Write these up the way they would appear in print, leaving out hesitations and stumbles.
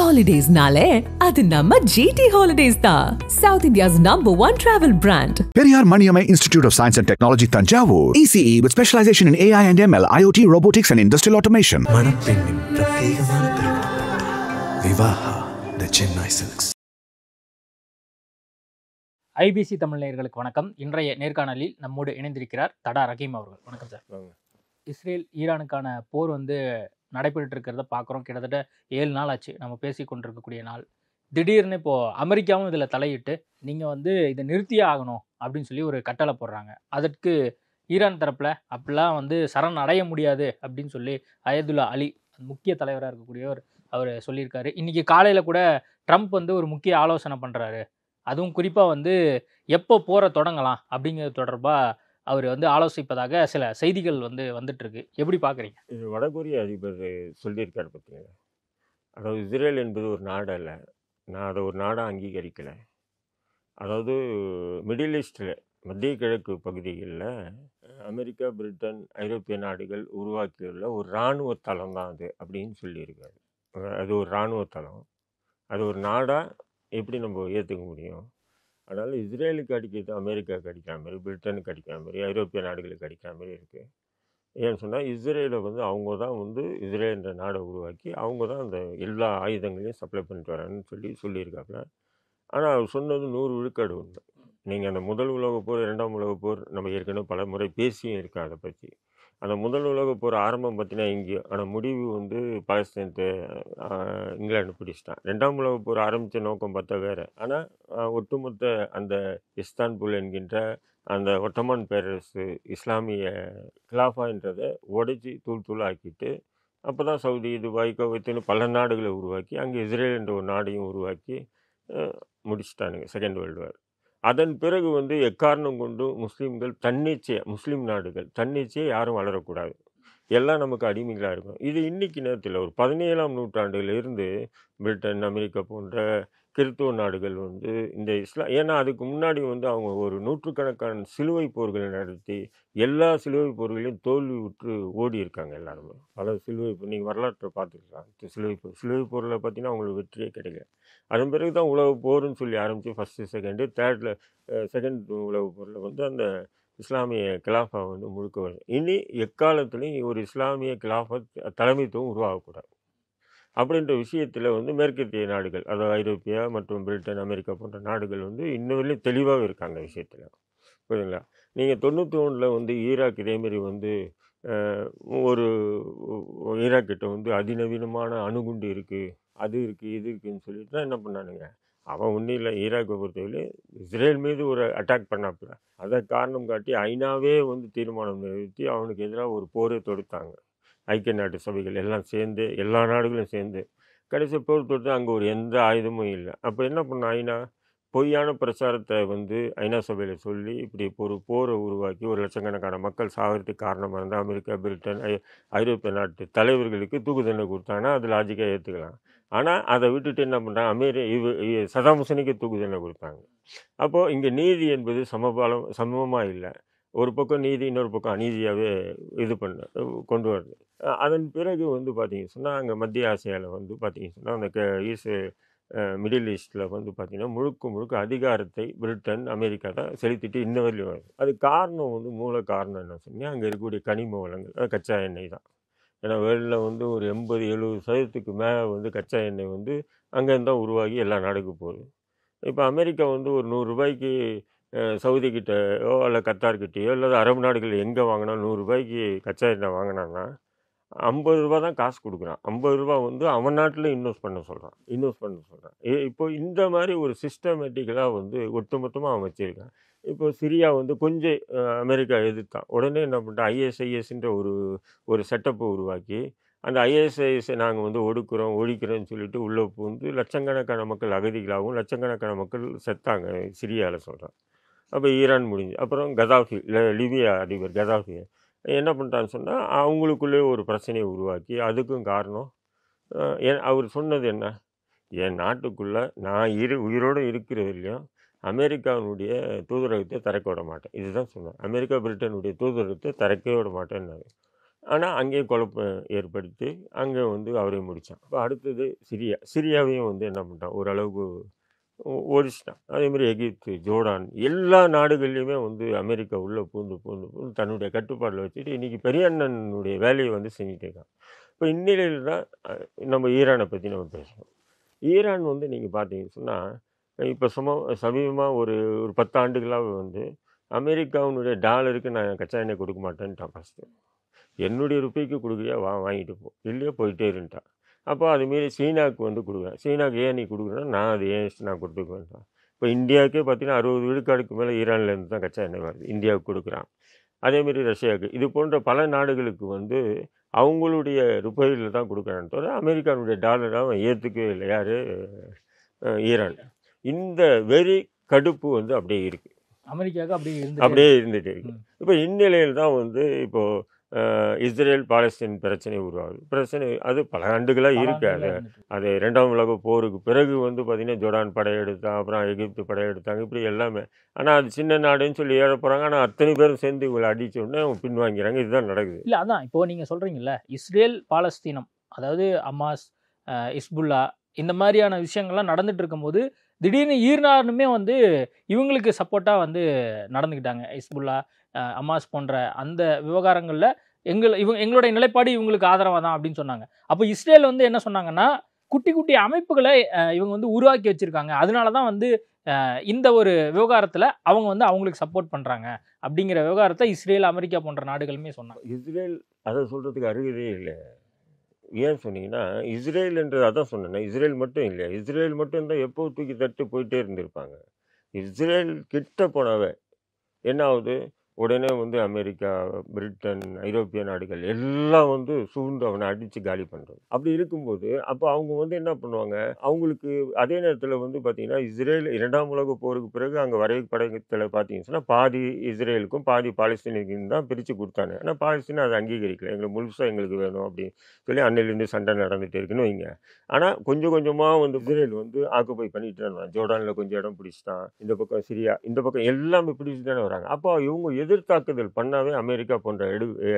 Holidays-nale, அது நம்ம GT Holidays தான். South India's #1 travel brand. Periyar Maniamai Institute of Science and Technology, Tanjavur. ECE with specialization in AI and ML, IoT, robotics and industrial automation. மணப்பெண்ணின் பிரத்யேகமான திருமணம் விவாஹா தி Chennai silks. IBC Tamil நேயர்களுக்கு வணக்கம். இன்றைய நேர்காணலில் நம்மோடு இணைந்திருக்கிறார் தடா ரஹீம் அவர்கள். வணக்கம் சார். இஸ்ரேல் ஈரானுக்கான போர் நடைபெற்று இருக்கிறத பார்க்குறோம். கிட்டத்தட்ட 7 நாள் ஆச்சு நம்ம பேசி கொண்டிருக்கக்கூடிய நாள். திடீர்னு இப்போது அமெரிக்காவும் இதில் தலையிட்டு நீங்கள் இதை நிறுத்தியே ஆகணும் அப்படின்னு சொல்லி ஒரு கட்டளை போடுறாங்க. அதற்கு ஈரான் தரப்பில் அப்படிலாம் சரண் அடைய முடியாது அப்படின்னு சொல்லி அயதுல்லா அலி முக்கிய தலைவராக இருக்கக்கூடியவர் அவர் சொல்லியிருக்காரு. இன்றைக்கி காலையில் கூட ட்ரம்ப் ஒரு முக்கிய ஆலோசனை பண்ணுறாரு. அதுவும் குறிப்பாக எப்போ போரை தொடங்கலாம் அப்படிங்கிறது தொடர்பாக அவர் ஆலோசிப்பதாக சில செய்திகள் வந்துட்டுருக்கு. எப்படி பார்க்குறீங்க? இது வடகொரிய அதிபர் சொல்லியிருக்காரு பார்த்தீங்களா. அதாவது இஸ்ரேல் என்பது ஒரு நாடு அல்ல, நான் அதை ஒரு நாடாக அங்கீகரிக்கலை. அதாவது மிடில் ஈஸ்டில் மத்திய கிழக்கு பகுதிகளில் அமெரிக்கா, பிரிட்டன், ஐரோப்பிய நாடுகள் உருவாக்கியுள்ள ஒரு இராணுவ தளம் தான் அது அப்படின்னு சொல்லியிருக்காரு. அது ஒரு இராணுவ தளம், அது ஒரு நாடாக எப்படி நம்ம ஏற்றுக்க முடியும்? அதனால் இஸ்ரேலுக்கு அடிக்கிறது அமெரிக்காவுக்கு அடிக்கிற மாதிரி, பிரிட்டனுக்கு அடிக்கிற மாதிரி, ஐரோப்பிய நாடுகளுக்கு அடிக்கிற மாதிரி இருக்குது. ஏன்னு சொன்னால் இஸ்ரேலை அவங்க தான் இஸ்ரேல் என்ற நாடை உருவாக்கி அவங்க தான் அந்த எல்லா ஆயுதங்களையும் சப்ளை பண்ணிட்டு வரான்னு சொல்லியிருக்காப்புல. ஆனால் அவர் சொன்னது 100 விழுக்காடு உண்டு. நீங்கள் அந்த முதல் உலகப் போர், 2ஆம் உலகப் போர் நம்ம ஏற்கனவே பல முறை பேசியும் இருக்கா அதை பற்றி. அந்த முதல் உலகப் போர் ஆரம்பம் பார்த்தீங்கன்னா எங்கேயோ, ஆனால் முடிவு பாலஸ்தீனத்தை இங்கிலாந்து பிடிச்சிட்டான். 2ஆம் உலகப் போர் ஆரம்பித்த நோக்கம் பார்த்தா வேறு. ஆனால் ஒட்டுமொத்த அந்த இஸ்தான்புல் என்கின்ற அந்த ஒட்டமான் பேரரசு இஸ்லாமிய கிலாஃபான்றதை உடைச்சி தூள் ஆக்கிட்டு அப்போ தான் சவுதி, துபாய், குவைத்னு பல நாடுகளை உருவாக்கி அங்கே இஸ்ரேல் என்ற ஒரு நாடையும் உருவாக்கி முடிச்சிட்டானுங்க செகண்ட் வேர்ல்டு வார். அதன் பிறகு எக்காரணம் கொண்டு முஸ்லீம்கள் முஸ்லீம் நாடுகள் தன்னிச்சையாக யாரும் வளரக்கூடாது, எல்லாம் நமக்கு அடிமைகளாக இருக்கும். இது இன்றைக்கி நேரத்தில் ஒரு 17ஆம் நூற்றாண்டிலிருந்து பிரிட்டன், அமெரிக்கா போன்ற கிறித்துவ நாடுகள் இந்த ஏன்னா அதுக்கு முன்னாடி அவங்க ஒரு நூற்றுக்கணக்கான சிலுவை போர்களை நடத்தி எல்லா சிலுவை போர்களையும் தோல்வி உற்று ஓடி இருக்காங்க எல்லாருமே. பல சிலுவை நீங்கள் வரலாற்றை பார்த்துக்கலாம். சிலுவை போரில் பார்த்தீங்கன்னா அவங்களுக்கு வெற்றியே கிடைக்கல. அதன் பிறகு தான் உலக போர்னு சொல்லி ஆரம்பித்து ஃபஸ்ட்டு, செகண்டு, தேர்டில் செகண்ட் உலக போரில் அந்த இஸ்லாமிய கிலாஃபா முழுக்க வருது. இனி எக்காலத்துலேயும் ஒரு இஸ்லாமிய கிலாஃபா தலைமைத்துவம் உருவாகக்கூடாது அப்படின்ற விஷயத்தில் மேற்கத்திய நாடுகள், அதாவது ஐரோப்பியா மற்றும் பிரிட்டன், அமெரிக்கா போன்ற நாடுகள் இன்னும் வரையிலும் தெளிவாக இருக்காங்க விஷயத்தில். புரியுதுங்களா? நீங்கள் 91 ஈராக் இதேமாரி ஒரு ஈராக்கிட்ட அதிநவீனமான அணுகுண்டு இருக்குது, அது இருக்குது, இது இருக்குதுன்னு சொல்லிட்டு தான் என்ன பண்ணானுங்க. அவன் ஒன்றும் இல்லை, ஈராக்கை பொறுத்தவரை இஸ்ரேல் மீது ஒரு அட்டாக் பண்ணாப்புல அதை காரணம் காட்டி ஐநாவே தீர்மானம் நிறுத்தி அவனுக்கு எதிராக ஒரு போரை தொடுத்தாங்க. ஐக்கிய நாட்டு சபைகள் எல்லாம் சேர்ந்து, எல்லா நாடுகளும் சேர்ந்து கடைசி போர் தொடுத்து அங்கே ஒரு எந்த ஆயுதமும் இல்லை. அப்போ என்ன பண்ண ஐநா பொய்யான பிரச்சாரத்தை ஐநா சபையில் சொல்லி இப்படி ஒரு போரை உருவாக்கி 1 லட்சக்கணக்கான மக்கள் சாகிறதுக்கு காரணமாக இருந்தால் அமெரிக்கா, பிரிட்டன், ஐரோப்பிய நாட்டு தலைவர்களுக்கு தூக்கு தண்டனை கொடுத்தாங்கன்னா அது லாஜிக்காக ஏற்றுக்கலாம். ஆனால் அதை விட்டுட்டு என்ன பண்ணுறாங்க, சதாம் ஹுசைனுக்கு தூக்கு தண்டனை கொடுத்தாங்க. அப்போது இங்கே நீதி என்பது சமமாக இல்லை. ஒரு பக்கம் நீதி, இன்னொரு பக்கம் அநீதியாகவே கொண்டு வருது. அதன் பிறகு பார்த்தீங்கன்னு சொன்னால் அங்கே மத்திய ஆசியாவில் பார்த்தீங்கன்னு சொன்னால் அந்த மிடில் ஈஸ்டில் பார்த்திங்கன்னா முழுக்க அதிகாரத்தை பிரிட்டன், அமெரிக்கா தான் செலுத்திட்டு இன்ன வரையிலும் வருது. அது காரணம் மூல காரணம் என்ன சொன்னால் அங்கே இருக்கக்கூடிய கனிம வளங்கள், கச்சா எண்ணெய் தான். ஏன்னா வேர்ல்டில் ஒரு 80-70% மேலே கச்சா எண்ணெய் அங்கேருந்து தான் உருவாகி எல்லா நாடுக்கும் போகுது. இப்போ அமெரிக்கா ஒரு 100 ரூபாய்க்கு சவுதிக்கிட்டேயோ இல்லை கத்தார்கிட்டேயோ இல்லை அரபு நாடுகள் எங்கே வாங்கினா 100 ரூபாய்க்கு கச்சா எண்ணெய் வாங்கினான்னா 50 ரூபா தான் காசு கொடுக்குறான். 50 ரூபா அவன் நாட்டில் இன்வெஸ்ட் பண்ண சொல்கிறான். இப்போ இந்த மாதிரி ஒரு சிஸ்டமேட்டிக்கலாக ஒட்டுமொத்தமாக அவன் வச்சுருக்கான். இப்போ சிரியா கொஞ்சம் அமெரிக்கா எதிர்த்தான். உடனே என்ன பண்ணிட்டான், ISISன்ற ஒரு செட்டப்பை உருவாக்கி அந்த ISISஐ நாங்கள் ஒழிக்கிறோன்னு சொல்லிட்டு உள்ளே லட்சக்கணக்கான மக்கள் அகதிகளாகவும் லட்சக்கணக்கான மக்கள் செத்தாங்க சிரியாவில் சொல்கிறான். அப்போ ஈரான் முடிஞ்சு அப்புறம் கதாஃபி, லிபியா அதிபர் கதாஃபி என்ன பண்ணிட்டான்னு சொன்னால் அவங்களுக்குள்ளே ஒரு பிரச்சனையை உருவாக்கி அதுக்கும் காரணம் அவர் சொன்னது என்ன, என் நாட்டுக்குள்ளே நான் உயிரோடு இருக்கிறது இல்லையோ அமெரிக்காவினுடைய தூதரகத்தை திறக்க விட மாட்டேன், இதுதான் சொன்னேன். அமெரிக்கா, பிரிட்டனுடைய தூதரகத்தை திறக்கவே விட மாட்டேன்னாரு. ஆனால் அங்கேயும் குழப்பம் ஏற்படுத்தி அங்கே வந்து அவரையும் முடித்தான். இப்போ அடுத்தது சிரியாவையும் வந்து என்ன பண்ணிட்டான், ஓரளவுக்கு ஒழிச்சிட்டான். அதேமாதிரி எகிப்து, ஜோர்டான் எல்லா நாடுகள்லையுமே வந்து அமெரிக்கா உள்ளே பூந்து தன்னுடைய கட்டுப்பாட்டில் வச்சுட்டு இன்றைக்கி பெரிய அண்ணனுடைய வேலையை வந்து செஞ்சுட்டு இருக்கான். இப்போ இந்நிலையில் தான் நம்ம ஈரானை பற்றி நம்ம பேசணும். ஈரான் வந்து நீங்கள் பார்த்தீங்கன்னு சொன்னால் இப்போ சமீபமாக ஒரு 10 ஆண்டுகளாக வந்து அமெரிக்காவினுடைய டாலருக்கு நான் கச்சா எண்ணெய் கொடுக்க மாட்டேன்ட்டான். ஃபஸ்ட்டு என்னுடைய ருப்பைக்கு கொடுக்குறியா வாங்கிட்டு போ, இல்லையா போயிட்டே இருந்துட்டான். அப்போ அதுமாரி சீனாவுக்கு வந்து கொடுக்குறேன். சீனாவுக்கு ஏன் நீ கொடுக்குறேன்னா நான் அது ஏன் நான் கொடுத்துக்க வேண்டாம். இப்போ இந்தியாவுக்கே பார்த்தீங்கன்னா 60 விழுக்காடுக்கு மேலே ஈரான்லேருந்து தான் கச்சா எண்ணெய் வருது, இந்தியாவுக்கு கொடுக்குறான். அதேமாரி ரஷ்யாவுக்கு, இது போன்ற பல நாடுகளுக்கு வந்து அவங்களுடைய ருப்பையில் தான் கொடுக்குறான்னு தவிர அமெரிக்கானுடைய டாலராக அவன் ஏற்றுக்கவே இல்லை. யார்? ஈரான். இந்த வெறி கடுப்பு வந்து அப்படியே இருக்குது, அமெரிக்காவுக்கு அப்படியே இருந்துகிட்டே இருக்கு. இப்போ இந்நிலையில் தான் வந்து இப்போது இஸ்ரேல் பாலஸ்தீன் பிரச்சனை உருவாகுது. பிரச்சனை அது பல ஆண்டுகளாக இருக்காது. அது 2ஆம் உலக போருக்கு பிறகு வந்து பார்த்திங்கன்னா ஜோர்டான் படையெடுத்தான், அப்புறம் எகிப்து படையெடுத்தாங்க, இப்படி எல்லாமே. ஆனால் அது சின்ன நாடுன்னு சொல்லி ஏற போகிறாங்க. ஆனால் அத்தனை பேரும் சேர்ந்து இவங்களை அடித்த உடனே அவங்க பின்வாங்கிறாங்க. இதுதான் நடக்குது. இல்லை, அதான் இப்போ நீங்கள் சொல்கிறீங்கல்ல, இஸ்ரேல் பாலஸ்தீனம், அதாவது அமாஸ், இஸ்புல்லா, இந்த மாதிரியான விஷயங்கள்லாம் நடந்துட்டு இருக்கும்போது திடீர்னு ஈரானுமே வந்து இவங்களுக்கு சப்போர்ட்டாக வந்து நடந்துக்கிட்டாங்க. இஸ்புல்லா, அமாஸ் போன்ற அந்த விவகாரங்களில் எங்களுடைய நிலைப்பாடு இவங்களுக்கு ஆதரவாக தான் அப்படின்னு சொன்னாங்க. அப்போ இஸ்ரேல் வந்து என்ன சொன்னாங்கன்னா, குட்டி குட்டி அமைப்புகளை இவங்க வந்து உருவாக்கி வச்சுருக்காங்க, அதனால தான் வந்து இந்த ஒரு விவகாரத்தில் அவங்க வந்து அவங்களுக்கு சப்போர்ட் பண்ணுறாங்க அப்படிங்கிற விவகாரத்தை இஸ்ரேல், அமெரிக்கா போன்ற நாடுகளுமே சொன்னாங்க. இஸ்ரேல் அதை சொல்கிறதுக்கு அருகதே இல்லை. ஏன் சொன்னீங்கன்னா, இஸ்ரேல்ன்றது அதான் சொன்னேன், இஸ்ரேல் மட்டும் இல்லை. இஸ்ரேல் மட்டும் இருந்தால் எப்போ தூக்கி தட்டு போயிட்டே இருந்திருப்பாங்க. இஸ்ரேல் கிட்ட போனவே என்ன ஆகுது, உடனே வந்து அமெரிக்கா, பிரிட்டன், ஐரோப்பிய நாடுகள் எல்லாம் வந்து சூழ்ந்து அவனை அடித்து காலி பண்ணுறது. அப்படி இருக்கும்போது அப்போ அவங்க வந்து என்ன பண்ணுவாங்க, அவங்களுக்கு அதே நேரத்தில் வந்து பார்த்திங்கன்னா இஸ்ரேல் 2ஆம் உலக போருக்கு பிறகு அங்கே வரைபடத்தில் பார்த்தீங்கன்னா பாதி இஸ்ரேலுக்கும் பாதி பாலஸ்தீனுக்கும் தான் பிரித்து கொடுத்தாங்க. ஆனால் பாலஸ்தீன் அதை அங்கீகரிக்கல, எங்களுக்கு முழுசாக எங்களுக்கு வேணும் அப்படின்னு சொல்லி அன்னையிலேருந்து சண்டை நடந்துகிட்டே இருக்குன்னு வைங்க. ஆனால் கொஞ்சம் கொஞ்சமாக வந்து இஸ்ரேல் வந்து ஆக்குப்பை பண்ணிட்டு தான் வராங்க. ஜோர்டானில் கொஞ்சம் இடம் பிடிச்சிட்டான், இந்த பக்கம் சிரியா, இந்த பக்கம் எல்லாமே பிடிச்சி தானே வராங்க. அப்போ இவங்க எதிர்த்தாக்குதல் பண்ணாவே அமெரிக்கா போன்ற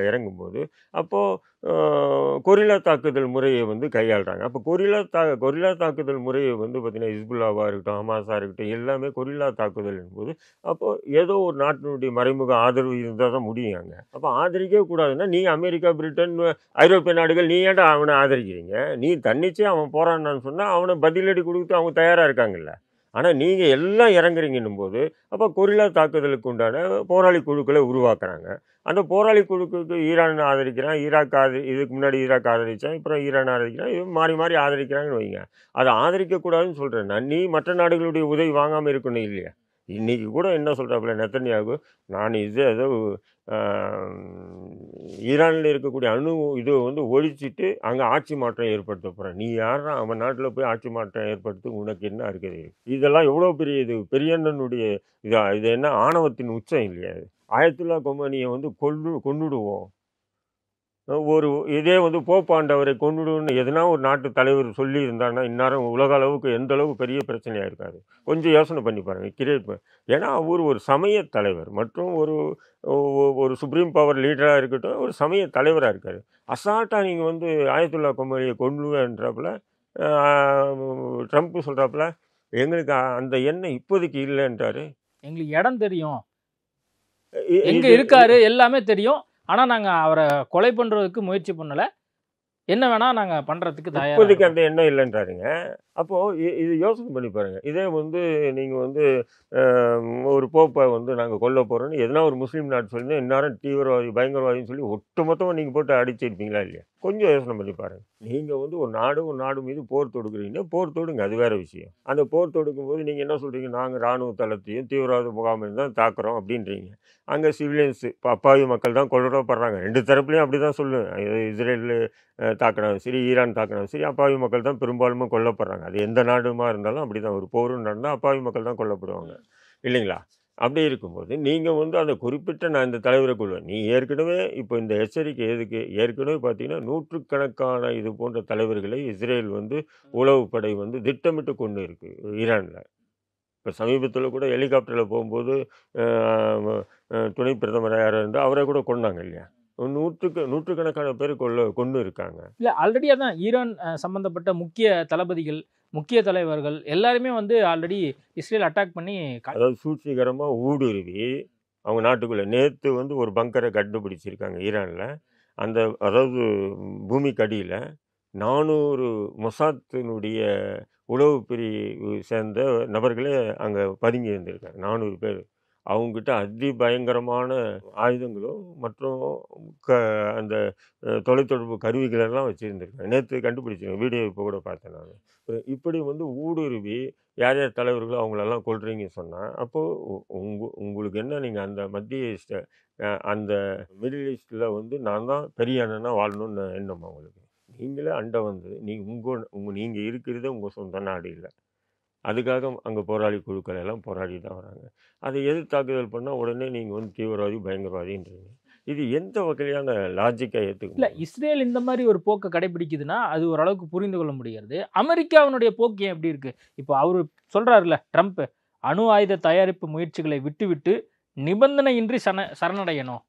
இறங்கும்போது அப்போது கொரில்லா தாக்குதல் முறையை வந்து கையாளுறாங்க. அப்போ கொரில்லா தாக்குதல் முறையை வந்து பார்த்திங்கன்னா இஸ்புல்லாவாக இருக்கட்டும், ஹமாஸாக இருக்கட்டும், எல்லாமே கொரில்லா தாக்குதல் என்பது அப்போது ஏதோ ஒரு நாட்டினுடைய மறைமுக ஆதரவு இருந்தால் தான் முடியுங்க. அப்போ ஆதரிக்கவே கூடாதுன்னா நீ அமெரிக்கா, பிரிட்டன், ஐரோப்பிய நாடுகள் நீ ஏன்டா அவனை ஆதரிக்கிறீங்க? நீ தன்னிச்சே அவன் போகிறான்னு சொன்னால் அவனை பதிலடி கொடுத்து அவங்க தயாராக இருக்காங்கல்ல. ஆனால் நீங்கள் எல்லாம் இறங்குறீங்கன்னும் போது அப்போ கொரில்லா தாக்குதலுக்கு உண்டான போராளி குழுக்களை உருவாக்குறாங்க. அந்த போராளி குழுக்களுக்கு ஈரான் ஆதரிக்கிறான், இதுக்கு முன்னாடி ஈராக் ஆதரித்தான், அப்புறம் ஈரான் ஆதரிக்கிறான், இது மாறி மாறி ஆதரிக்கிறாங்கன்னு வைங்க. அதை ஆதரிக்கக்கூடாதுன்னு சொல்கிறேன்னா நீ மற்ற நாடுகளுடைய உதவி வாங்காமல் இருக்கணும் இல்லையா? இன்றைக்கி கூட என்ன சொல்கிறாப்புல நெத்தன்யாகு, நான் ஏதோ ஈரானில் இருக்கக்கூடிய இதை வந்து ஒழிச்சிட்டு அங்கே ஆட்சி மாற்றம் ஏற்படுத்த போகிறேன். நீ யாரா அவன் நாட்டில் போய் ஆட்சி மாற்றம் ஏற்படுத்த உனக்கு என்ன இருக்குது? இதெல்லாம் எவ்வளோ பெரிய இது, பெரியண்ணனுடைய இது என்ன ஆணவத்தின் உச்சம் இல்லையா? ஆயத்துல்லா கொமேனியை வந்து கொன்னுடுவோம். இதே வந்து போப்பாண்டவரை கொண்டுடுன்னு எதனா ஒரு நாட்டு தலைவர் சொல்லி இருந்தாங்கன்னா இந்நேரம் உலக அளவுக்கு எந்த அளவுக்கு பெரிய பிரச்சனையாக இருக்காது. கொஞ்சம் யோசனை பண்ணி பாருங்கள். ஏன்னா அவர் ஒரு சமய தலைவர் மற்றும் ஒரு சுப்ரீம் பவர் லீடராக இருக்கட்டும், ஒரு சமய தலைவராக இருக்கார். அசால்ட்டாக நீங்கள் வந்து ஆயத்துல்லா கொமேனியை கொண்டுவேன்றாப்புல ட்ரம்ப் சொல்கிறாப்புல எங்களுக்கு அந்த எண்ணம் இப்போதைக்கு இல்லைன்றாரு. எங்களுக்கு இடம் தெரியும், எங்கே இருக்காரு எல்லாமே தெரியும், ஆனால் நாங்கள் அவரை கொலை பண்ணுறதுக்கு முயற்சி பண்ணலை, என்ன வேணால் நாங்கள் பண்ணுறதுக்கு தயார். இப்போதைக்கு அந்த எண்ணம் இல்லைன்றாருங்க. அப்போது இது யோசனை பண்ணி பாருங்கள். இதே வந்து நீங்கள் வந்து ஒரு போப்பை வந்து நாங்கள் கொல்ல போகிறோன்னு எதனா ஒரு முஸ்லீம் நாட்டு சொல்லி இந்நேரம் தீவிரவாதி பயங்கரவாதின்னு சொல்லி ஒட்டுமொத்தமாக நீங்கள் போட்டு அடிச்சிருப்பீங்களா இல்லையா? கொஞ்சம் யோசனை பண்ணி பாருங்கள். நீங்கள் வந்து ஒரு நாடு மீது போர் தொடுக்குறீங்கன்னா போர் தொடுங்க, அது வேறு விஷயம். அந்த போர் தொடுக்கும்போது நீங்கள் என்ன சொல்கிறீங்க, நாங்கள் இராணுவ தளத்தையும் தீவிரவாத முகாமையும் தான் தாக்குறோம் அப்படின்றீங்க. அங்கே சிவிலியன்ஸு அப்பாவி மக்கள் தான் கொல்லப்படுறாங்க. 2 தரப்புலையும் அப்படி தான் சொல்லுவேன். இஸ்ரேல் தாக்கினாலும் சரி, ஈரான் தாக்கினாலும் சரி, அப்பாவி மக்கள் தான் பெரும்பாலுமே கொல்லப்படுறாங்க. அது எந்த நாடுமா இருந்தாலும் அப்படி தான். ஒரு போரும் நடந்தால் அப்பாவி மக்கள் தான் கொல்லப்படுவாங்க இல்லைங்களா? அப்படி இருக்கும்போது நீங்கள் வந்து அந்த குறிப்பிட்ட நான் இந்த தலைவரை கொள்வேன். நீ ஏற்கனவே இப்போ இந்த எச்சரிக்கை எதுக்கு? ஏற்கனவே பார்த்தீங்கன்னா 100கணக்கான இது போன்ற தலைவர்களை இஸ்ரேல் வந்து உளவுப்படை வந்து திட்டமிட்டு கொண்டு இருக்குது ஈரானில். இப்போ சமீபத்தில் கூட ஹெலிகாப்டரில் போகும்போது துணை பிரதமர் யார் இருந்தால் அவரை கூட கொண்டாங்க இல்லையா? நூற்றுக்கணக்கான பேர் கொண்டு இருக்காங்க. இல்லை ஆல்ரெடி அதான் ஈரான் சம்மந்தப்பட்ட முக்கிய தளபதிகள், முக்கிய தலைவர்கள் எல்லாருமே வந்து ஆல்ரெடி இஸ்ரேல் அட்டாக் பண்ணி அதாவது சூழ்ச்சிகரமாக ஊடுருவி அவங்க நாட்டுக்குள்ளே நேற்று வந்து ஒரு பங்கரை கண்டுபிடிச்சிருக்காங்க ஈரானில். அந்த அதாவது பூமிக்கு அடியில் 400 மொசாத்தினுடைய உளவு பிரிவு சேர்ந்த நபர்களே அங்கே பதுங்கி இருந்திருக்காங்க. 400 பேர். அவங்ககிட்ட அதிபயங்கரமான ஆயுதங்களும் மற்றும் அந்த தொலைத்தொடர்பு கருவிகளெல்லாம் வச்சுருந்துருக்காங்க. நேற்று கண்டுபிடிச்சிருக்கேன், வீடியோ இப்போ கூட பார்த்தேன் நான். இப்படி வந்து ஊடுருவி யார் யார் தலைவர்களோ அவங்களெல்லாம் கொள்றீங்கன்னு சொன்னால், அப்போது உங்களுக்கு என்ன, நீங்கள் அந்த மத்திய ஈஸ்ட்டை அந்த மிடில் ஈஸ்ட்டில் வந்து நான் தான் பெரிய அண்ணனா வாழணும்னு எண்ணம் அவங்களுக்கு. நீங்களே அண்டை வந்து நீங்கள் இருக்கிறதே உங்கள் சொந்த நாடு இல்லை. அதுக்காக அங்கே போராளி குழுக்கள் எல்லாம் போராடி தான் வராங்க. அதை தாக்குதல் பண்ணால் உடனே நீங்கள் வந்து தீவிரவாதி பயங்கரவாதின்றீங்க. இது எந்த வகையான லாஜிக்காக ஏற்றுக்க? இல்லை, இஸ்ரேல் இந்த மாதிரி ஒரு போக்கை கடைபிடிக்குதுன்னா அது ஓரளவுக்கு புரிந்து கொள்ள முடியாது. அமெரிக்காவினுடைய போக்கு ஏன் எப்படி இருக்கு? இப்போ அவரு சொல்றாருல ட்ரம்ப், அணு ஆயுத தயாரிப்பு முயற்சிகளை விட்டு நிபந்தனையின்றி சரணடையணும்.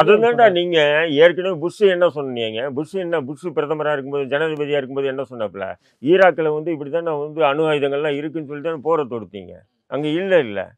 அதுதான்டா நீங்கள் ஏற்கனவே புஷ் என்ன சொன்னீங்க? புஷ் பிரதமராக இருக்கும்போது, ஜனாதிபதியாக இருக்கும்போது என்ன சொன்னாப்புல? ஈராக்கில் வந்து இப்படி தான் நான் வந்து அணு ஆயுதங்கள்லாம் இருக்குன்னு சொல்லிட்டு தான் போரை தொடுத்தீங்க. அங்கே இல்லை.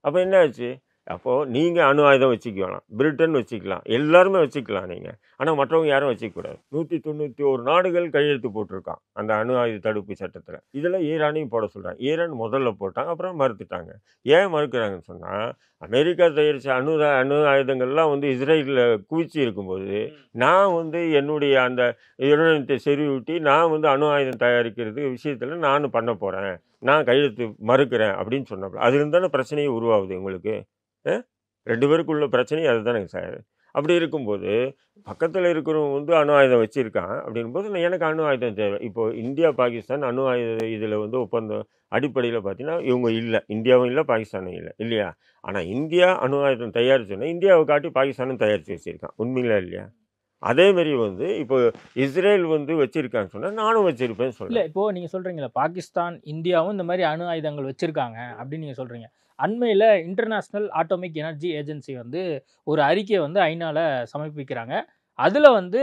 அப்போ என்ன ஆச்சு? அப்போது நீங்கள் அணு ஆயுதம் வச்சுக்கலாம், பிரிட்டன் வச்சுக்கலாம், எல்லாருமே வச்சுக்கலாம் நீங்கள். ஆனால் மற்றவங்க யாரும் வச்சுக்கூடாது. 191 நாடுகள் கையெழுத்து போட்டிருக்கான் அந்த அணு ஆயுத தடுப்பு சட்டத்தில். இதில் ஈரானையும் போட சொல்கிறாங்க. ஈரான் முதல்ல போட்டாங்க, அப்புறம் மறுத்துட்டாங்க. ஏன் மறுக்கிறாங்கன்னு சொன்னால், அமெரிக்கா தயாரித்த அணு ஆயுதங்கள்லாம் வந்து இஸ்ரேலில் குவிச்சு இருக்கும்போது நான் வந்து என்னுடைய அந்த யுரேனியத்தை செறிவூட்டி நான் வந்து அணு ஆயுதம் தயாரிக்கிறது விஷயத்தில் நான் பண்ண போகிறேன், நான் கையெழுத்து மறுக்கிறேன் அப்படின்னு சொன்னப்போ அதுலேருந்து தானே பிரச்சனையே உருவாகுது உங்களுக்கு. 2 பேருக்குள்ள பிரச்சனை அதுதானே சார். அப்படி இருக்கும்போது பக்கத்தில் இருக்கிறவங்க வந்து அணு ஆயுதம் வச்சுருக்கான். அப்படிங்கும்போது எனக்கு அணு ஆயுதம் தேவை. இப்போது இந்தியா பாகிஸ்தான் அணு ஆயுத இதில் வந்து ஒப்பந்தம் அடிப்படையில் பார்த்தீங்கன்னா இவங்க இல்லை, இந்தியாவும் இல்லை, பாகிஸ்தானும் இல்லை, இல்லையா? ஆனால் இந்தியா அணு ஆயுதம் தயாரிச்சோன்னா இந்தியாவை காட்டி பாகிஸ்தானும் தயாரித்து வச்சுருக்கான். உண்மையில இல்லையா? அதேமாரி வந்து இப்போ இஸ்ரேல் வந்து வச்சுருக்கான்னு சொன்னால் நானும் வச்சுருப்பேன்னு சொல்லலை. இல்லை, இப்போது நீங்கள் சொல்கிறீங்களா பாகிஸ்தான் இந்தியாவும் இந்த மாதிரி அணு ஆயுதங்கள் வச்சுருக்காங்க அப்படின்னு நீங்கள் சொல்கிறீங்க. அண்மையில் இன்டர்நேஷ்னல் ஆட்டோமிக் எனர்ஜி ஏஜென்சி வந்து ஒரு அறிக்கையை வந்து ஐநாவில் சமர்ப்பிக்கிறாங்க. அதில் வந்து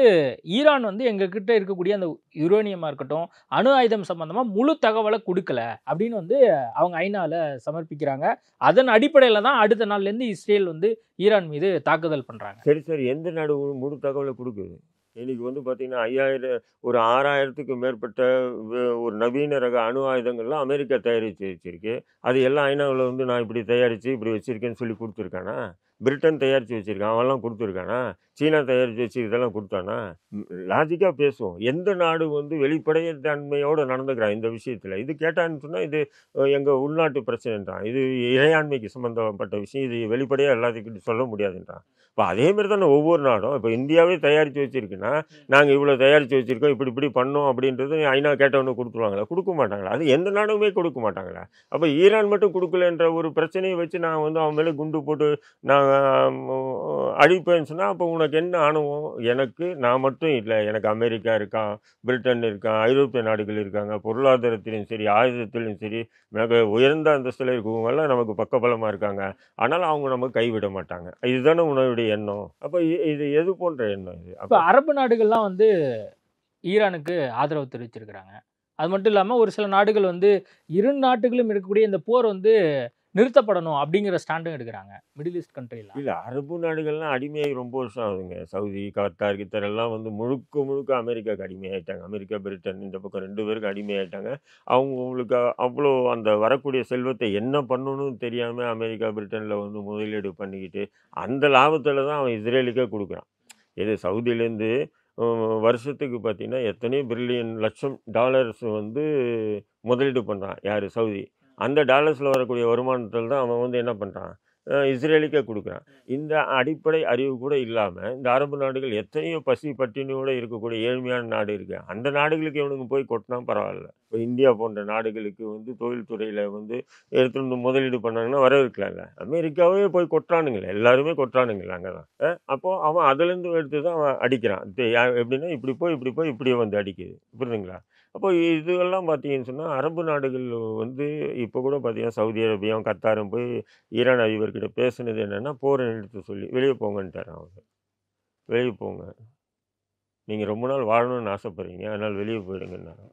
ஈரான் வந்து எங்ககிட்ட இருக்கக்கூடிய அந்த யுரேனியமாக இருக்கட்டும், அணு ஆயுதம் சம்மந்தமாக முழு தகவலை கொடுக்கல அப்படின்னு வந்து அவங்க ஐநாவில் சமர்ப்பிக்கிறாங்க. அதன் அடிப்படையில் தான் அடுத்த நாள்லேருந்து இஸ்ரேல் வந்து ஈரான் மீது தாக்குதல் பண்ணுறாங்க. சரி, எந்த நாடு முழு தகவலை கொடுக்குது? இன்றைக்கி வந்து பார்த்திங்கன்னா 6000க்கு மேற்பட்ட ஒரு நவீன ரக அணு ஆயுதங்கள்லாம் அமெரிக்கா தயாரித்து வச்சுருக்கு. அது எல்லாம் ஐநாவில் வந்து நான் இப்படி தயாரித்து இப்படி வச்சுருக்கேன்னு சொல்லி கொடுத்துருக்கானா? பிரிட்டன் தயாரித்து வச்சுருக்கான், அவன்லாம் கொடுத்துருக்கானா? சீனா தயாரித்து வச்சு இதெல்லாம் கொடுத்தானா? லாஜிக்காக பேசுவோம். எந்த நாடு வந்து வெளிப்படைய தன்மையோடு நடந்துக்கிறான் இந்த விஷயத்தில்? இது கேட்டான்னு சொன்னால் இது எங்கள் உள்நாட்டு பிரச்சனைன்றான், இது இறையாண்மைக்கு சம்மந்தப்பட்ட விஷயம், இது வெளிப்படையாக எல்லாத்துக்கிட்ட சொல்ல முடியாதுன்றான். இப்போ அதேமாரி தானே ஒவ்வொரு நாடும். இப்போ இந்தியாவே தயாரித்து வச்சுருக்குன்னா நாங்கள் இவ்வளோ தயாரித்து வச்சுருக்கோம், இப்படி பண்ணோம் அப்படின்றது ஐநா கேட்டவொன்னு கொடுத்துருவாங்களா? கொடுக்க மாட்டாங்களா? அது எந்த நாடுமே கொடுக்க மாட்டாங்களா? அப்போ ஈரான் மட்டும் கொடுக்கலன்ற ஒரு பிரச்சனையை வச்சு நான் வந்து அவன் மேலே குண்டு போட்டு நான் அழிப்பேன்னு சொன்னால் அப்போ உனக்கு என்ன ஆணவம்? நான் மட்டும் இல்லை, எனக்கு அமெரிக்கா இருக்கான், பிரிட்டன் இருக்கான், ஐரோப்பிய நாடுகள் இருக்காங்க. பொருளாதாரத்திலும் சரி, ஆயுதத்திலும் சரி, மிக உயர்ந்த அந்தஸ்தில் இருக்கவங்கெல்லாம் நமக்கு பக்கபலமாக இருக்காங்க. ஆனால் அவங்க நமக்கு கைவிட மாட்டாங்க. இதுதானே உன்னுடைய எண்ணம். அப்போ இது எது போன்ற எண்ணம் இது? அப்போ அரபு நாடுகள்லாம் வந்து ஈரானுக்கு ஆதரவு தெரிவிச்சிருக்கிறாங்க. அது மட்டும் இல்லாமல் ஒரு சில நாடுகள் வந்து இரு நாட்டுகளும் இருக்கக்கூடிய இந்த போர் வந்து நிறுத்தப்படணும் அப்படிங்கிற ஸ்டாண்டும் எடுக்கிறாங்க மிடில் ஈஸ்ட் கண்ட்ரியில். இல்லை, அரபு நாடுகள்லாம் அடிமையாகி ரொம்ப வருஷம் ஆகுதுங்க. சவுதி, கத்தார், கித்தார் எல்லாம் வந்து முழுக்க அமெரிக்காவுக்கு அடிமையாயிட்டாங்க. அமெரிக்கா, பிரிட்டன் இந்த பக்கம் 2 பேருக்கு அடிமையாயிட்டாங்க. அவங்களுக்கு அவ்வளோ அந்த வரக்கூடிய செல்வத்தை என்ன பண்ணணும்னு தெரியாமல் அமெரிக்கா, பிரிட்டனில் வந்து முதலீடு பண்ணிக்கிட்டு அந்த லாபத்தில் தான் அவன் இஸ்ரேலுக்கே கொடுக்குறான். இது சவுதியிலேருந்து வருஷத்துக்கு பார்த்தீங்கன்னா எத்தனையோ பில்லியன் லட்சம் டாலர்ஸ் வந்து முதலீடு பண்ணுறான். யார்? சவுதி. அந்த டாலர்ஸில் வரக்கூடிய வருமானத்தில் தான் அவன் வந்து என்ன பண்ணுறான்? இஸ்ரேலுக்கே கொடுக்குறான். இந்த அடிப்படை அறிவு கூட இல்லாமல் இந்த அரபு நாடுகள் எத்தனையோ பசி பட்டினியோடு இருக்கக்கூடிய ஏழ்மையான நாடு இருக்குது. அந்த நாடுகளுக்கு இவனுங்க போய் கொட்டினா பரவாயில்ல. இப்போ இந்தியா போன்ற நாடுகளுக்கு வந்து தொழில்துறையில் வந்து எடுத்துகிட்டு வந்து முதலீடு பண்ணாங்கன்னா வரவேற்கலாம்ல. அமெரிக்காவே போய் கொட்டுறானுங்களே, எல்லாருமே கொட்டுறானுங்களே அங்கே தான். அப்போது அவன் அதுலேருந்து எடுத்து தான் அவன் அடிக்கிறான். எப்படின்னா இப்படி போய் இப்படியே வந்து அடிக்குது. புரியுதுங்களா? அப்போ இதெல்லாம் பார்த்தீங்கன்னு சொன்னால் அரபு நாடுகள் வந்து இப்போ கூட பார்த்தீங்கன்னா சவுதி அரேபியாவும் கத்தாரும் போய் ஈரான் அதிபர்கிட்ட பேசுனது என்னென்னா போரை நிறுத்த சொல்லி வெளியே போங்கன்ட்டார் அவங்க. வெளியே போங்க, நீங்கள் ரொம்ப நாள் வாழணும்னு ஆசைப்படுறீங்க, அதனால் வெளியே போயிடுங்கன்னாங்க.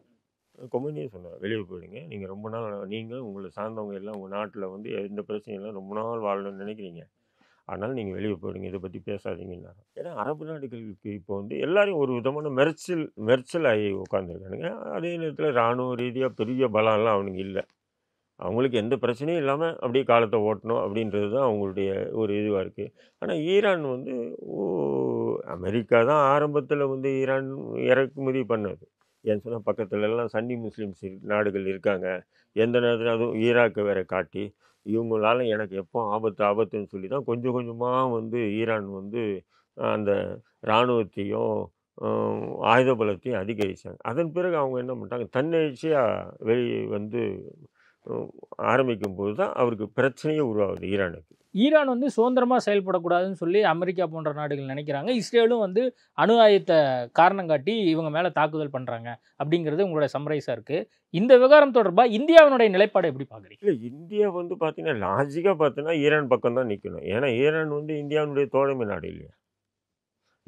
கொமேனியே சொன்னார், வெளியே போயிடுங்க, நீங்கள் ரொம்ப நாள் நீங்கள் உங்களை சார்ந்தவங்க எல்லாம் உங்கள் நாட்டில் வந்து எந்த பிரச்சனையும் ரொம்ப நாள் வாழணும்னு நினைக்கிறீங்க, அதனால் நீங்கள் வெளியே போயிடுங்க, இதை பற்றி பேசாதீங்கன்னாங்க. ஏன்னா அரபு நாடுகளுக்கு இப்போ வந்து எல்லாரையும் ஒரு விதமான மெர்ச்சல் ஆகி உட்காந்துருக்கானுங்க. அதே நேரத்தில் இராணுவ ரீதியாக பெரிய பலம்லாம் அவனுக்கு இல்லை. அவங்களுக்கு எந்த பிரச்சனையும் இல்லாமல் அப்படியே காலத்தை ஓட்டணும் அப்படின்றது தான் அவங்களுடைய ஒரு இதுவாக இருக்குது. ஆனால் ஈரான் வந்து அமெரிக்கா தான் ஆரம்பத்தில் வந்து ஈரான் இறக்குமதி பண்ணது. ஏன்னு சொன்னால் பக்கத்துல எல்லாம் சன்னி முஸ்லீம்ஸ் நாடுகள் இருக்காங்க. எந்த நேரத்தில் அதுவும் ஈராக்கை வேற காட்டி இவங்களால எனக்கு எப்போ ஆபத்துன்னு சொல்லி தான் கொஞ்சம் கொஞ்சமாக வந்து ஈரான் வந்து அந்த இராணுவத்தையும் ஆயுத பலத்தையும் அதிகரித்தாங்க. அதன் பிறகு அவங்க என்ன பண்ணிட்டாங்க, தன்னெழுச்சியாக வெளியே வந்து ஆரம்பிக்கும் போது தான் அவருக்கு பிரச்சனையே உருவாகுது ஈரானுக்கு. ஈரான் வந்து சுதந்திரமாக செயல்படக்கூடாதுன்னு சொல்லி அமெரிக்கா போன்ற நாடுகள் நினைக்கிறாங்க. இஸ்ரேலும் வந்து அணு ஆயுதத்தை காரணம் காட்டி இவங்க மேலே தாக்குதல் பண்ணுறாங்க அப்படிங்கிறது உங்களோட சம்ரைஸாக இருக்குது. இந்த விவகாரம் தொடர்பாக இந்தியாவினுடைய நிலைப்பாடு எப்படி பார்க்குறீங்க? இல்லை, இந்தியா வந்து பார்த்தீங்கன்னா லாஜிக்காக பார்த்தோன்னா ஈரான் பக்கம் தான் நிற்கணும். ஏன்னா ஈரான் வந்து இந்தியாவினுடைய தோழமை நாடு இல்லையா,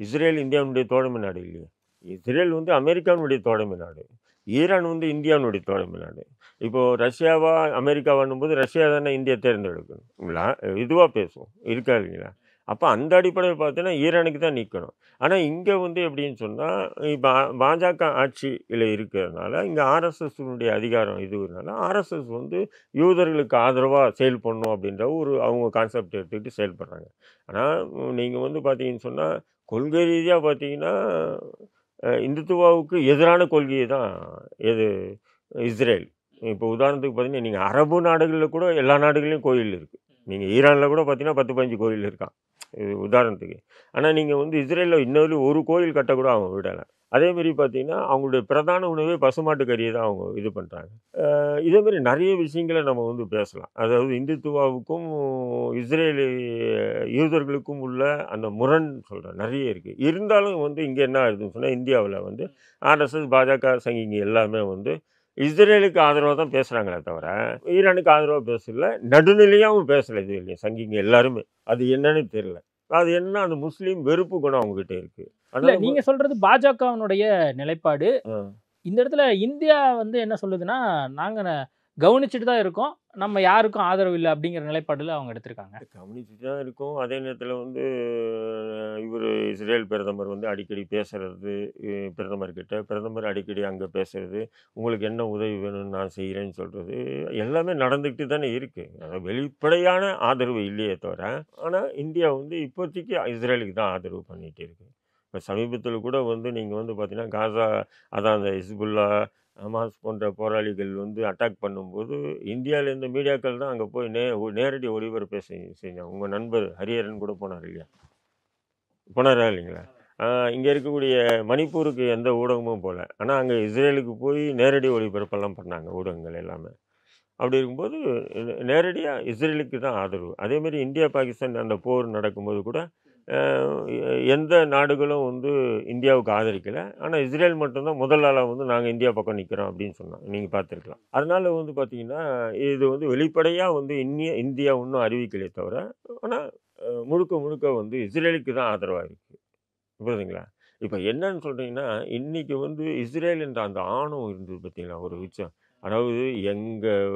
இஸ்ரேல் இந்தியாவினுடைய தோழமை நாடு இல்லையா, இஸ்ரேல் வந்து அமெரிக்காவினுடைய தோழமை நாடு, ஈரான் வந்து இந்தியாவினுடைய தோழமை நாடு. இப்போது ரஷ்யாவா அமெரிக்காவானும் போது ரஷ்யா தானே இந்தியா தேர்ந்தெடுக்கணுங்களா, இதுவாக பேசுவோம் இருக்கா இல்லைங்களா. அப்போ அந்த அடிப்படையில் பார்த்தீங்கன்னா ஈரானுக்கு தான் நிற்கணும். ஆனால் இங்கே வந்து எப்படின்னு சொன்னால் இப்போ பாஜக ஆட்சியில் இருக்கிறதுனால இங்கே ஆர்எஸ்எஸ்னுடைய அதிகாரம் இதுனால ஆர்எஸ்எஸ் வந்து யூதர்களுக்கு ஆதரவாக செயல்படணும் அப்படின்ற ஒரு அவங்க கான்செப்ட் எடுத்துக்கிட்டு செயல்படுறாங்க. ஆனால் நீங்கள் வந்து பார்த்தீங்கன்னு சொன்னால் கொள்கை ரீதியாக பார்த்தீங்கன்னா இந்துத்துவாவுக்கு எதிரான கொள்கையை தான் இஸ்ரேல். இப்போ உதாரணத்துக்கு பார்த்தீங்கன்னா நீங்கள் அரபு நாடுகளில் கூட எல்லா நாடுகள்லையும் கோயில் இருக்குது. நீங்கள் ஈரானில் கூட பார்த்தீங்கன்னா 10-15 கோயில் இருக்கான் இது உதாரணத்துக்கு. ஆனால் நீங்கள் வந்து இஸ்ரேலில் இன்னொரு ஒரு கோயில் கட்டக்கூட அவங்க விடலை. அதேமாரி பார்த்தீங்கன்னா அவங்களுடைய பிரதான உணவே பசுமாட்டு கறியை தான் அவங்க இது பண்ணுறாங்க. இதேமாரி நிறைய விஷயங்களை நம்ம வந்து பேசலாம். அதாவது இந்துத்துவாவுக்கும் இஸ்ரேலு யூதர்களுக்கும் உள்ள அந்த முரண் சொல்கிறேன் நிறைய இருக்குது. இருந்தாலும் வந்து இங்கே என்ன ஆகுதுன்னு சொன்னால் இந்தியாவில் வந்து ஆர்எஸ்எஸ் பாஜக சங்கிங்க எல்லாமே வந்து இஸ்ரேலுக்கு ஆதரவாக தான் பேசுகிறாங்களே தவிர ஈரானுக்கு ஆதரவாக பேசல, நடுநிலையாகவும் பேசலை. இது இல்லையா சங்கிங்க எல்லாருமே அது என்னன்னு தெரியல. அது என்ன அந்த முஸ்லீம் வெறுப்பு குணம் அவங்ககிட்ட இருக்குது. இல்ல நீங்க சொல்றது பாஜகவினுடைய நிலைப்பாடு. இந்த இடத்துல இந்தியா வந்து என்ன சொல்லுதுன்னா, நாங்க கவனிச்சுட்டு தான் இருக்கோம், நம்ம யாருக்கும் ஆதரவு இல்லை அப்படிங்கிற நிலைப்பாடுல அவங்க எடுத்திருக்காங்க. கவனிச்சுட்டு தான் இருக்கும். அதே நேரத்தில் வந்து இவர் இஸ்ரேல் பிரதமர் வந்து அடிக்கடி பேசுறது, பிரதமர் அடிக்கடி அங்கே பேசுறது, உங்களுக்கு என்ன உதவி வேணும்னு நான் செய்கிறேன்னு சொல்கிறது எல்லாமே நடந்துக்கிட்டு தானே இருக்குது. வெளிப்படையான ஆதரவு இல்லையே தவிர. ஆனால் இந்தியா வந்து இப்போதைக்கு இஸ்ரேலுக்கு தான் ஆதரவு பண்ணிகிட்டு இருக்குது. இப்போ சமீபத்தில் கூட வந்து நீங்கள் வந்து பார்த்தீங்கன்னா காசா அதான் அந்த ஹிஸ்புல்லா ஹமாஸ் போன்ற போராளிகள் வந்து அட்டாக் பண்ணும்போது இந்தியாவிலேருந்து மீடியாக்கள் தான் அங்கே போய் நேரடி ஒளிபரப்ப செஞ்சாங்க. உங்கள் நண்பர் ஹரியரன் கூட போனார் இல்லையா, போனாரா இல்லைங்களா. இங்கே இருக்கக்கூடிய மணிப்பூருக்கு எந்த ஊடகமும் போகல, ஆனால் அங்கே இஸ்ரேலுக்கு போய் நேரடி ஒளிபரப்பெல்லாம் பண்ணாங்க ஊடகங்கள் எல்லாமே. அப்படி இருக்கும்போது நேரடியாக இஸ்ரேலுக்கு தான் ஆதரவு. அதேமாதிரி இந்தியா பாகிஸ்தான் அந்த போர் நடக்கும்போது கூட எந்த நாடுகளும் வந்து இந்தியாவுக்கு ஆதரிக்கலை. ஆனால் இஸ்ரேல் மட்டும்தான் முதல் ஆளாக வந்து நாங்கள் இந்தியா பக்கம் நிற்கிறோம் அப்படின்னு சொன்னோம். நீங்கள் பார்த்துருக்கலாம். அதனால் வந்து பார்த்திங்கன்னா இது வந்து வெளிப்படையாக வந்து இந்தியா ஒன்றும் அறிவிக்கலையே தவிர, ஆனால் முழுக்க வந்து இஸ்ரேலுக்கு தான் ஆதரவாக இருக்குது. புரியுதுங்களா. இப்போ என்னன்னு சொல்கிறீங்கன்னா இன்றைக்கி வந்து இஸ்ரேல் என்ற அந்த ஆணவம் இருந்தது பார்த்தீங்களா ஒரு விஷயம். அதாவது எங்கள்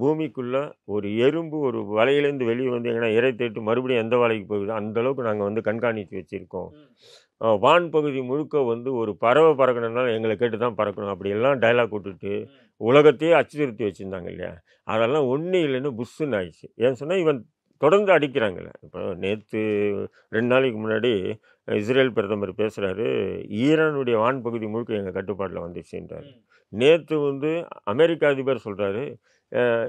பூமிக்குள்ளே ஒரு எறும்பு ஒரு வலையிலேருந்து வெளியே வந்து எங்கன்னா இறை தேட்டு மறுபடியும் எந்த வலைக்கு போகுதோ அந்தளவுக்கு நாங்கள் வந்து கண்காணித்து வச்சுருக்கோம். வான் பகுதி முழுக்க வந்து ஒரு பறவை பறக்கணுன்னாலும் எங்களை கேட்டு தான் பறக்கணும் அப்படியெல்லாம் டைலாக் விட்டுட்டு உலகத்தையே அச்சுறுத்தி வச்சுருந்தாங்க இல்லையா. அதெல்லாம் ஒன்றும் இல்லைன்னு புஷ்ஷுன்னு ஆயிடுச்சு. ஏன்னு சொன்னால் இவன் தொடர்ந்து அடிக்கிறாங்கல்ல. இப்போ நேற்று 2 நாளைக்கு முன்னாடி இஸ்ரேல் பிரதமர் பேசுகிறாரு, ஈரானுடைய வான் பகுதி முழுக்க எங்கள் கட்டுப்பாட்டில் வந்துச்சுன்றார். நேற்று வந்து அமெரிக்க அதிபர் சொல்கிறாரு,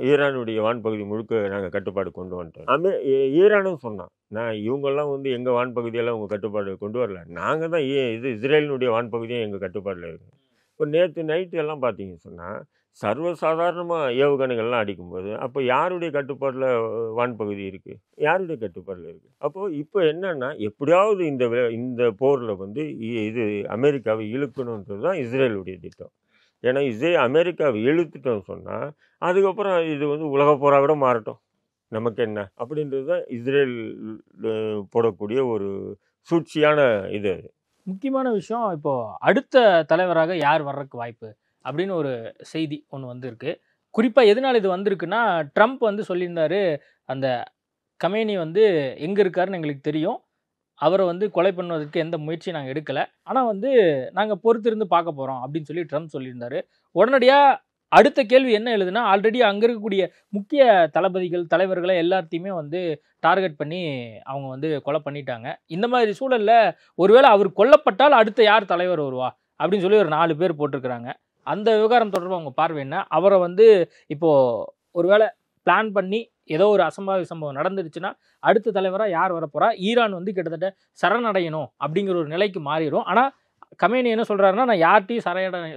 ஈரானுடைய வான்பகுதி முழுக்க நாங்கள் கட்டுப்பாடு கொண்டு வந்துட்டோம். ஈரானும் சொன்னான், நான் இவங்கெல்லாம் வந்து எங்கள் வான்பகுதியெல்லாம் உங்கள் கட்டுப்பாடு கொண்டு வரல, நாங்கள் தான் இது இஸ்ரேலினுடைய வான்பகுதியும் எங்கள் கட்டுப்பாட்டில் இருக்குது. இப்போ நேற்று நைட்டு எல்லாம் பார்த்தீங்கன்னு சொன்னால் சர்வசாதாரணமாக ஏவுகணைகள்லாம் அடிக்கும்போது அப்போ யாருடைய கட்டுப்பாட்டில் வான்பகுதி இருக்குது, யாருடைய கட்டுப்பாட்டில் இருக்குது. அப்போது இப்போ என்னென்னா எப்படியாவது இந்த போரில் வந்து இது அமெரிக்காவை இழுக்கணுன்றது தான் இஸ்ரேலுடைய திட்டம். ஏன்னா அமெரிக்காவை இழுத்துட்டோம்னு சொன்னால் அதுக்கப்புறம் இது வந்து உலக போராக கூட மாறட்டும், நமக்கு என்ன அப்படின்றது தான் இஸ்ரேல் போடக்கூடிய ஒரு சூழ்ச்சியான இது. முக்கியமான விஷயம், இப்போ அடுத்த தலைவராக யார் வர்றதுக்கு வாய்ப்பு அப்படின்னு ஒரு செய்தி ஒன்று வந்திருக்கு. குறிப்பாக எதனால் இது வந்திருக்குன்னா, ட்ரம்ப் வந்து சொல்லியிருந்தாரு, அந்த கமேனி வந்து எங்கே இருக்காருன்னு எங்களுக்கு தெரியும், அவரை வந்து கொலை பண்ணுவதற்கு எந்த முயற்சியும் நாங்கள் எடுக்கலை, ஆனால் வந்து நாங்கள் பொறுத்திருந்து பார்க்க போகிறோம் அப்படின்னு சொல்லி ட்ரம்ப் சொல்லியிருந்தாரு. உடனடியாக அடுத்த கேள்வி என்ன எழுதுனா, ஆல்ரெடி அங்கே இருக்கக்கூடிய முக்கிய தளபதிகள் தலைவர்களை எல்லாத்தையுமே வந்து டார்கெட் பண்ணி அவங்க வந்து கொலை பண்ணிட்டாங்க. இந்த மாதிரி சூழலில் ஒருவேளை அவர் கொல்லப்பட்டால் அடுத்த யார் தலைவர் வருவா அப்படின்னு சொல்லி ஒரு 4 பேர் போட்டிருக்கிறாங்க. அந்த விவகாரம் தொடர்பாக அவங்க பார்வை என்ன? அவரை வந்து இப்போது ஒருவேளை பிளான் பண்ணி ஏதோ ஒரு அசம்பாவித சம்பவம் நடந்துருச்சுன்னா அடுத்த தலைவராக யார் வரப்போறா? ஈரான் வந்து கிட்டத்தட்ட சரணடையணும் அப்படிங்கிற ஒரு நிலைக்கு மாறிடும். ஆனால் கமேனி என்ன சொல்கிறாருன்னா, நான் யார்ட்டையும்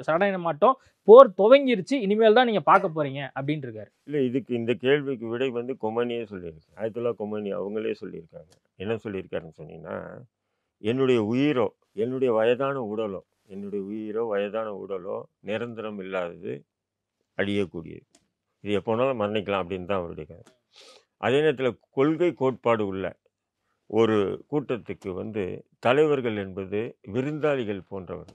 சரணடைய மாட்டோம், போர் துவங்கிருச்சு, இனிமேல் தான் நீங்கள் பார்க்க போகிறீங்க அப்படின்ட்டு இருக்காரு. இல்லை, இந்த கேள்விக்கு விடை வந்து கொமேனியே சொல்லியிருக்காங்க. ஆயத்துல்லா கொமேனி அவங்களே சொல்லியிருக்காங்க. என்ன சொல்லியிருக்காருன்னு சொன்னீங்கன்னா, என்னுடைய உயிரோ என்னுடைய வயதான உடலோ நிரந்தரம் இல்லாதது, அழியக்கூடியது, இது எப்போனாலும் மரணிக்கலாம் அப்படின்னு தான் அவருடைய கருத்து. அதே நேரத்தில் கொள்கை கோட்பாடு உள்ள ஒரு கூட்டத்துக்கு வந்து தலைவர்கள் என்பது விருந்தாளிகள் போன்றவர்.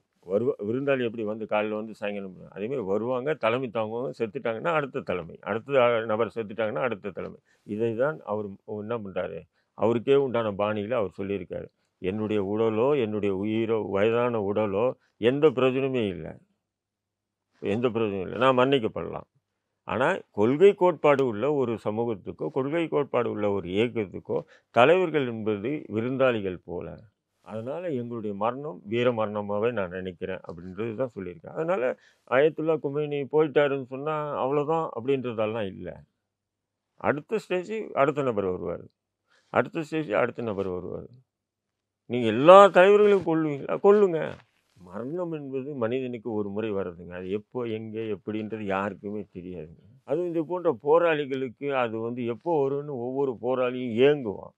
விருந்தாளி எப்படி வந்து காலையில் வந்து சாயங்காலம் அதேமாதிரி வருவாங்க, தலைமை தாங்குவாங்க, செத்துட்டாங்கன்னா அடுத்த தலைமை, அடுத்த நபர் செத்துட்டாங்கன்னா அடுத்த தலைமை. இதை தான் அவர் என்ன பண்ணுறாரு, அவருக்கே உண்டான பாணியில் அவர் சொல்லியிருக்காரு, என்னுடைய உடலோ என்னுடைய உயிரோ வயதான உடலோ எந்த பிரயோஜனமே இல்லை, நான் மன்னிக்கப்படலாம். ஆனால் கொள்கை கோட்பாடு உள்ள ஒரு சமூகத்துக்கோ கொள்கை கோட்பாடு உள்ள ஒரு இயக்கத்துக்கோ தலைவர்கள் என்பது விருந்தாளிகள் போல, அதனால் எங்களுடைய மரணம் வீர மரணமாகவே நான் நினைக்கிறேன் அப்படின்றது தான் சொல்லியிருக்கேன். அதனால் ஆயத்துல்லா கொமேனி போயிட்டாருன்னு சொன்னால் அவ்வளோதான் அப்படின்றதெல்லாம் இல்லை. அடுத்த ஸ்டேஜ் அடுத்த நபர் வருவார், அடுத்த ஸ்டேஜ் அடுத்த நபர் வருவார். நீங்கள் எல்லா தலைவர்களையும் கொல்லுவீங்களா? கொல்லுங்க. மரணம் என்பது மனிதனுக்கு ஒரு முறை வர்றதுங்க. அது எப்போ எங்கே எப்படின்றது யாருக்குமே தெரியாதுங்க. அதுவும் இது போன்ற போராளிகளுக்கு அது வந்து எப்போ வரும்னு ஒவ்வொரு போராளியும் ஏங்குவான்.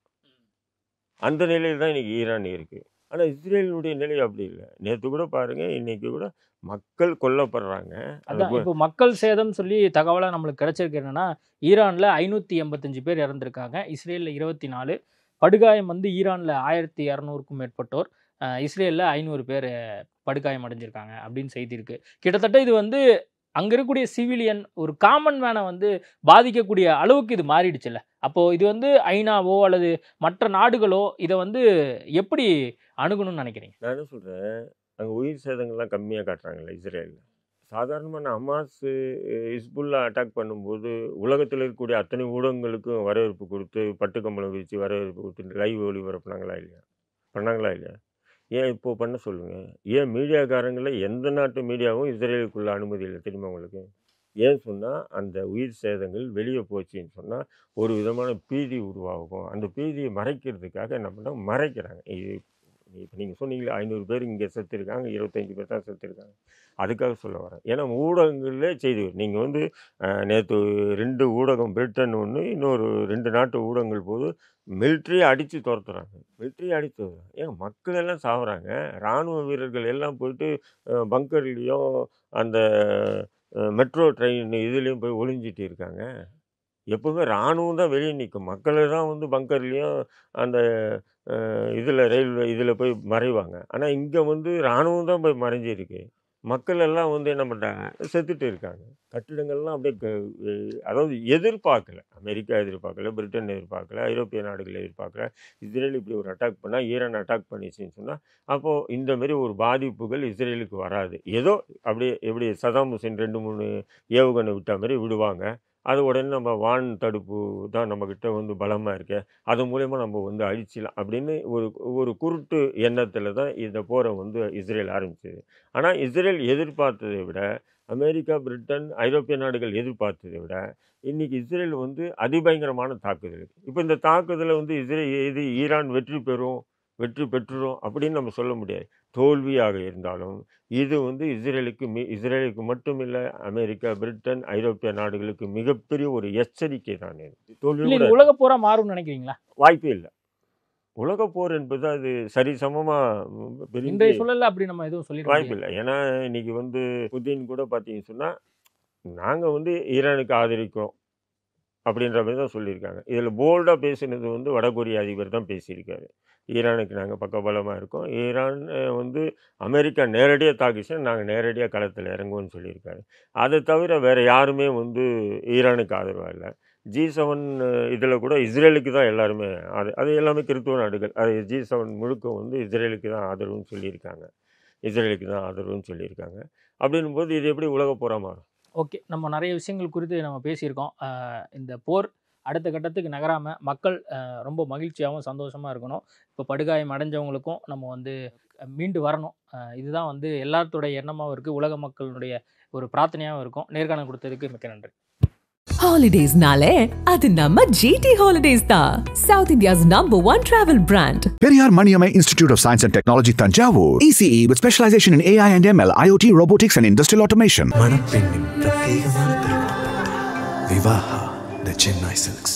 அந்த நிலையில் தான் இன்றைக்கி ஈரான் இருக்குது. ஆனால் இஸ்ரேலினுடைய நிலை அப்படி இல்லை. நேற்று கூட பாருங்கள், இன்றைக்கி கூட மக்கள் கொல்லப்படுறாங்க. அதான் இப்போ மக்கள் சேதம் சொல்லி தகவலாக நம்மளுக்கு கிடைச்சிருக்கு. என்னென்னா, ஈரானில் 585 பேர் இறந்துருக்காங்க, இஸ்ரேலில் 24, படுகாயம் வந்து ஈரானில் 1200க்கும் மேற்பட்டோர், இஸ்ரேலில் 500 பேர் படுகாயம் அடைஞ்சிருக்காங்க அப்படின்னு செய்தி இருக்குது. கிட்டத்தட்ட இது வந்து அங்கே இருக்கக்கூடிய சிவிலியன் ஒரு காமன் மேனை வந்து பாதிக்கக்கூடிய அளவுக்கு இது மாறிடுச்சுல்ல. அப்போது இது வந்து ஐநாவோ அல்லது மற்ற நாடுகளோ இதை வந்து எப்படி அணுகணும்னு நினைக்கிறீங்க? நான் என்ன சொல்கிறேன், அங்கே உயிர் சேதங்கள்லாம் கம்மியாக காட்டுறாங்கல்ல இஸ்ரேலில். சாதாரணமாக ஹமாஸ் ஹிஸ்புல்லா அட்டாக் பண்ணும்போது உலகத்தில் இருக்கக்கூடிய அத்தனை ஊடகங்களுக்கும் வரவேற்பு கொடுத்து பட்டுக்கம்பளம் விரித்து வரவேற்பு கொடுத்து லைவ் ஒளிபரப்புனாங்களா இல்லையா? பண்ணாங்களா இல்லையா? ஏன் இப்போ பண்ண சொல்லுங்கள்? ஏன் மீடியாக்காரங்களில் எந்த நாட்டு மீடியாவும் இஸ்ரேலுக்குள்ள அனுமதி இல்லை தெரியுமா உங்களுக்கு? ஏன் சொன்னால் அந்த உயிர் சேதங்கள் வெளியே போச்சுன்னு சொன்னால் ஒரு விதமான பீதி உருவாகும். அந்த பீதியை மறைக்கிறதுக்காக என்ன பண்ணால் மறைக்கிறாங்க. இப்போ நீங்கள் சொன்னீங்களே 500 பேர் இங்கே செத்துருக்காங்க, 25 பேர் தான் செத்துருக்காங்க. அதுக்காக சொல்ல வரேன். ஏன்னா ஊடகங்களிலே செய்தி நீங்கள் வந்து நேற்று 2 ஊடகம், பிரிட்டன் ஒன்று, இன்னொரு 2 நாட்டு ஊடகங்கள் போது மிலிட்ரியை அடித்து துரத்துறாங்க. ஏங்க மக்கள் எல்லாம் சாகுறாங்க. இராணுவ வீரர்கள் எல்லாம் போயிட்டு பங்கர்லேயும் அந்த மெட்ரோ ட்ரெயின் இதுலேயும் போய் ஒளிஞ்சிட்டு இருக்காங்க. எப்போவுமே இராணுவம் தான் வெளியே நிற்கும், மக்களை தான் வந்து பங்கர்லேயும் அந்த இதில் ரயில்வே இதில் போய் மறைவாங்க. ஆனால் இங்கே வந்து இராணுவம் தான் போய் மறைஞ்சிருக்கு. மக்கள் எல்லாம் வந்து என்ன பண்ணுறாங்க, செத்துட்டு இருக்காங்க. கட்டிடங்கள்லாம் அப்படியே அதாவது எதிர்பார்க்கல, அமெரிக்கா எதிர்பார்க்கல, பிரிட்டன் எதிர்பார்க்கல, ஐரோப்பிய நாடுகள் எதிர்பார்க்கல. இஸ்ரேல் இப்படி ஒரு அட்டாக் பண்ணால், ஈரான் அட்டாக் பண்ணிச்சுன்னு சொன்னால் அப்போது இந்தமாரி ஒரு பாதிப்புகள் இஸ்ரேலுக்கு வராது. ஏதோ அப்படியே எப்படி சதாம் ஹுசேன் 2-3 ஏவுகணை விட்ட மாதிரி விடுவாங்க. அது உடனே நம்ம வான் தடுப்பு தான் நம்மக்கிட்ட வந்து பலமாக இருக்கு, அது மூலயமா நம்ம வந்து அழிச்சிடலாம் அப்படின்னு ஒரு குருட்டு எண்ணத்தில் தான் இந்த போரை வந்து இஸ்ரேல் ஆரம்பிச்சது. ஆனால் இஸ்ரேல் எதிர்பார்த்ததை விட, அமெரிக்கா, பிரிட்டன், ஐரோப்பிய நாடுகள் எதிர்பார்த்ததை விட இன்றைக்கி இஸ்ரேல் வந்து அதிபயங்கரமான தாக்குதல். இப்போ இந்த தாக்குதலை வந்து ஈரான் வெற்றி பெற்றுரும் அப்படின்னு நம்ம சொல்ல முடியாது. தோல்வியாக இருந்தாலும் இது வந்து இஸ்ரேலுக்கு மட்டும் இல்லை, அமெரிக்கா, பிரிட்டன், ஐரோப்பிய நாடுகளுக்கு மிகப்பெரிய ஒரு எச்சரிக்கை தான். தோல்வி உலக போரா மாறும்னு நினைக்கிறீங்களா? வாய்ப்பே இல்லை. உலக போர் என்பது அது சரிசமமாக இன்றைய சூழல்ல அப்படி நம்ம எதுவும் சொல்லி வாய்ப்பு இல்லை. ஏன்னா இன்னைக்கு வந்து புதின் கூட பார்த்தீங்கன்னு சொன்னால் நாங்கள் வந்து ஈரானுக்கு ஆதரிக்கிறோம் அப்படின்ற மாதிரி தான் சொல்லியிருக்காங்க. இதில் போல்டாக பேசினது வந்து வடகொரிய அதிபர் தான் பேசியிருக்காரு. ஈரானுக்கு நாங்கள் பக்கபலமாக இருக்கோம். ஈரான் வந்து அமெரிக்கா நேரடியாக தாக்கிச்சுன்னா நாங்கள் நேரடியாக களத்தில் இறங்குவோம்னு சொல்லியிருக்காரு. அதை தவிர வேறு யாருமே வந்து ஈரானுக்கு ஆதரவாக இல்லை. G7 இதில் கூட இஸ்ரேலுக்கு தான் எல்லாருமே அது எல்லாமே கிறித்துவ நாடுகள். அது G7 முழுக்க வந்து இஸ்ரேலுக்கு தான் ஆதரவுன்னு சொல்லியிருக்காங்க. அப்படின்னும் போது இது எப்படி உலக போரா மாறும்? ஓகே, நம்ம நிறைய விஷயங்கள் குறித்து நம்ம பேசியிருக்கோம். இந்த போர் அடுத்த கட்டத்துக்கு நகராமல் மக்கள் ரொம்ப மகிழ்ச்சியாகவும் சந்தோஷமாக இருக்கணும். இப்போ படுகாயம் அடைஞ்சவங்களுக்கும் நம்ம வந்து மீண்டு வரணும். இதுதான் வந்து எல்லாத்துடைய எண்ணமாகவும் இருக்குது, உலக மக்களுடைய ஒரு பிரார்த்தனையாகவும் இருக்கும். நேர்காணல் கொடுத்ததுக்கு மிக்க நன்றி. Holidays-nale, adu namma GT Holidays da. South India's #1 travel brand. Periyar Maniammai Institute of Science and Technology, Tanjavur. ECE with specialization in AI and ML, IoT, robotics and industrial automation. மணப்பெண்ணின் பிரத்யேகமான திருமணம். விவாஹா தி சென்னை சில்க்ஸ்.